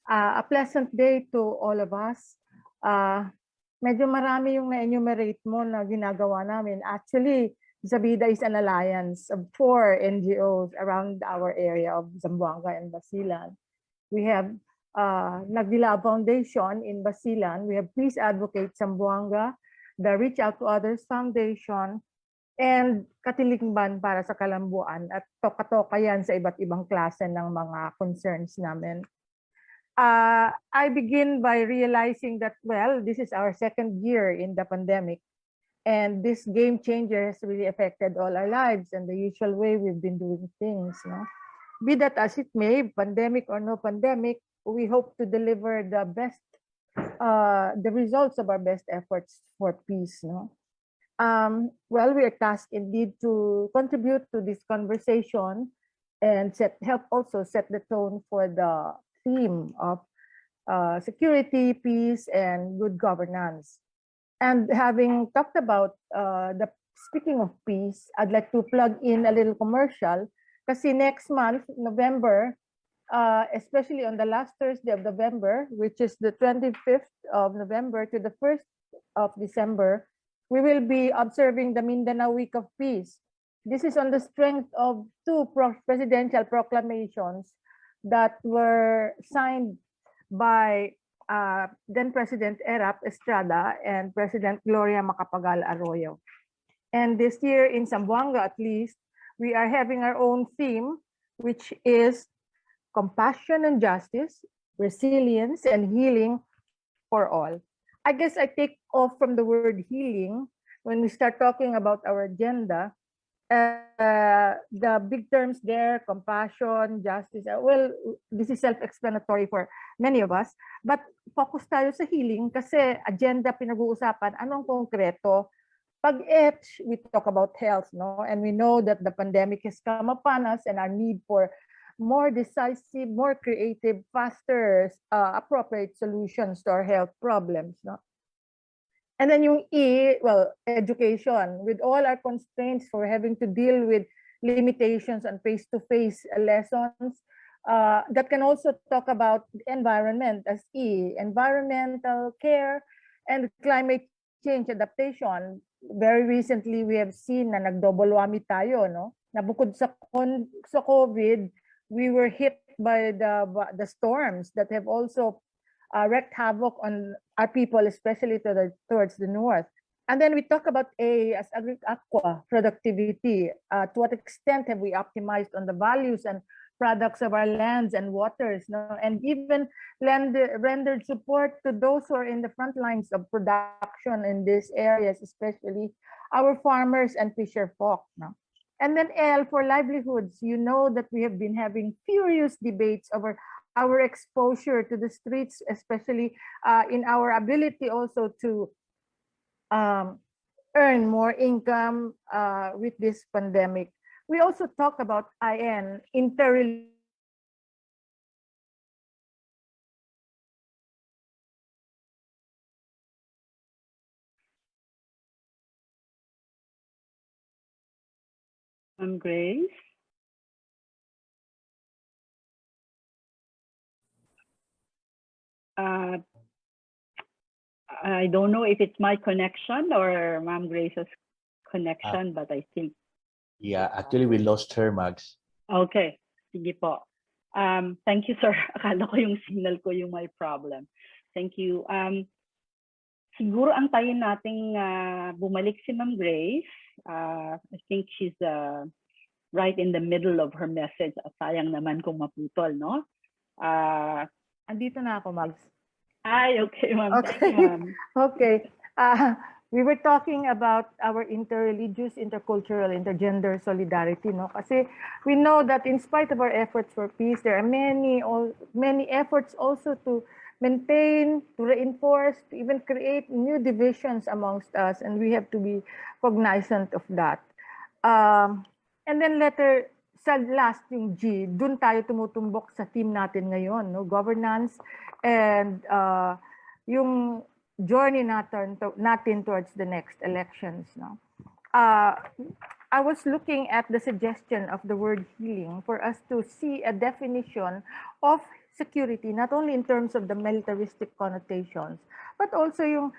A pleasant day to all of us. Medyo marami yung na-enumerate mo na ginagawa namin. Actually, ZABIDA is an alliance of 4 NGOs around our area of Zamboanga and Basilan. We have Nagdila Foundation in Basilan. We have Peace Advocate Zamboanga, the Reach Out to Others Foundation, and Katilingban para sa Kalambuan. At toka-toka yan sa iba't ibang klase ng mga concerns namin. I begin by realizing that, well, this is our 2nd year in the pandemic. And this game changer has really affected all our lives and the usual way we've been doing things. No? Be that as it may, pandemic or no pandemic, we hope to deliver the best, the results of our best efforts for peace. No? Well, we are tasked indeed to contribute to this conversation and help also set the tone for the theme of security, peace, and good governance. And having talked about speaking of peace, I'd like to plug in a little commercial. Kasi next month, November, especially on the last Thursday of November, which is the 25th of November to the 1st of December, we will be observing the Mindanao Week of Peace. This is on the strength of 2 presidential proclamations that were signed by then President Erap Estrada and President Gloria Macapagal Arroyo. And this year in Zamboanga, at least, we are having our own theme, which is compassion and justice, resilience and healing for all. I guess I take off from the word healing when we start talking about our agenda. The big terms there, compassion, justice, well, this is self-explanatory for many of us, but focus tayo sa healing kasi agenda pinag-uusapan, anong konkreto? Pag H, we talk about health, no? And we know that the pandemic has come upon us and our need for more decisive, more creative, faster, appropriate solutions to our health problems, no? And then yung E, well, education. With all our constraints for having to deal with limitations on face-to-face lessons, that can also talk about the environment as E, environmental care and climate change adaptation. Very recently, we have seen na nag-double whammy tayo, no? Na bukod sa COVID, we were hit by the storms that have also wreaked havoc on our people, especially towards the north. And then we talk about A as agri-aqua productivity. To what extent have we optimized on the values and products of our lands and waters, no? And even rendered support to those who are in the front lines of production in these areas, especially our farmers and fisher folk, no? And then L for livelihoods. You know that we have been having furious debates over our exposure to the streets, especially in our ability also to earn more income with this pandemic. We also talk about IN, interrelation. Grace. I don't know if it's my connection or Ma'am Grace's connection, but I think. Yeah, actually we lost her, Mags. Okay, sige po. Thank you, sir. Akala ko yung signal ko yung may problem. Thank you. Siguro antayin nating bumalik si Ma'am Grace. I think she's right in the middle of her message. Sayang naman kung maputol, no? Andito na ako, Mags. Ay, okay, ma'am. Okay. Thank you, ma'am. Okay. We were talking about our interreligious, intercultural, intergender solidarity, no? Kasi we know that in spite of our efforts for peace, there are many efforts also to maintain, to reinforce, to even create new divisions amongst us, and we have to be cognizant of that. And then sa last, yung G, dun tayo tumutumbok sa team natin ngayon, no? Governance and yung journey natin towards the next elections, no? I was looking at the suggestion of the word healing for us to see a definition of security, not only in terms of the militaristic connotations, but also yung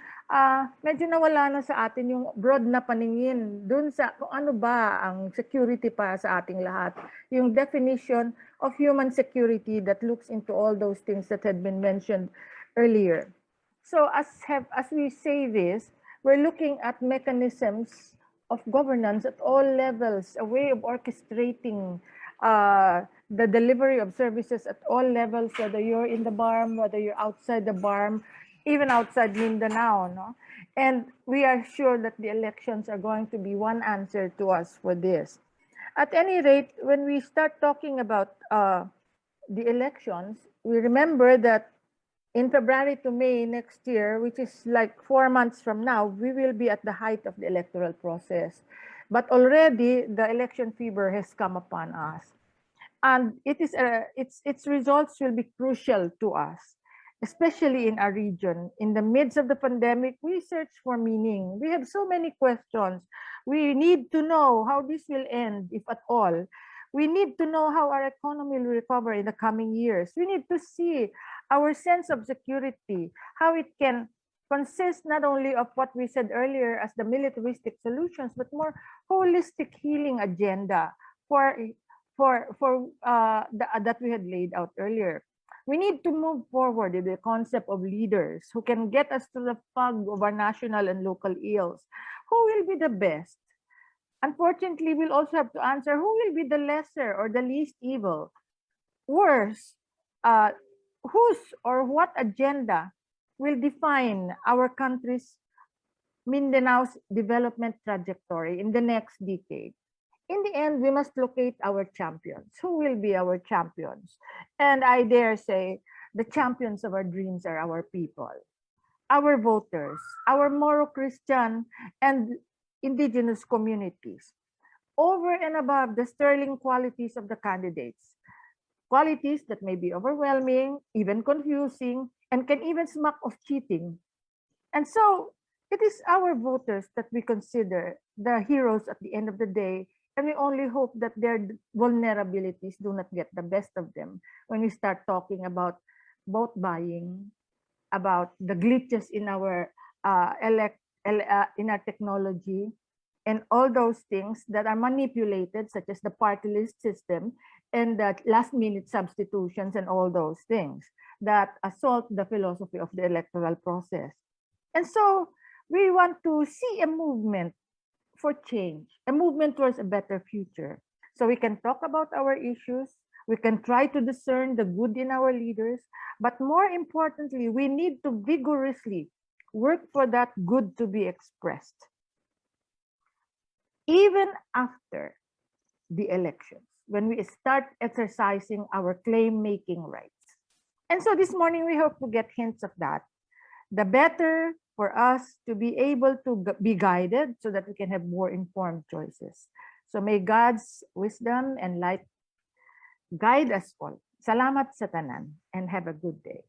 medyo nawala na sa atin yung broad na paningin dun sa kung ano ba ang security pa sa ating lahat. Yung definition of human security that looks into all those things that had been mentioned earlier. So as we say this, we're looking at mechanisms of governance at all levels, a way of orchestrating the delivery of services at all levels, whether you're in the BARM, whether you're outside the BARM, even outside Mindanao. No? And we are sure that the elections are going to be one answer to us for this. At any rate, when we start talking about the elections, we remember that in February to May next year, which is like 4 months from now, we will be at the height of the electoral process. But already the election fever has come upon us. And its results will be crucial to us, especially in our region. In the midst of the pandemic, we search for meaning. We have so many questions. We need to know how this will end, if at all. We need to know how our economy will recover in the coming years. We need to see our sense of security, how it can consist not only of what we said earlier as the militaristic solutions, but more holistic healing agenda that we had laid out earlier. We need to move forward in the concept of leaders who can get us to the fog of our national and local ills. Who will be the best? Unfortunately, we'll also have to answer who will be the lesser or the least evil. Worse, whose or what agenda will define our country's Mindanao's development trajectory in the next decade. In the end, we must locate our champions. Who will be our champions? And I dare say, the champions of our dreams are our people, our voters, our Moro-Christian and indigenous communities, over and above the sterling qualities of the candidates, qualities that may be overwhelming, even confusing, and can even smack of cheating. And so, it is our voters that we consider the heroes at the end of the day, and we only hope that their vulnerabilities do not get the best of them when we start talking about vote buying, about the glitches in our in our technology, and all those things that are manipulated, such as the party list system and the last-minute substitutions and all those things that assault the philosophy of the electoral process. And so we want to see a movement for change, a movement towards a better future. So we can talk about our issues, we can try to discern the good in our leaders, but more importantly, we need to vigorously work for that good to be expressed, even after the elections, when we start exercising our claim-making rights. And so this morning, we hope to get hints of that. The better for us to be able to be guided so that we can have more informed choices. So may God's wisdom and light guide us all. Salamat sa tanan and have a good day.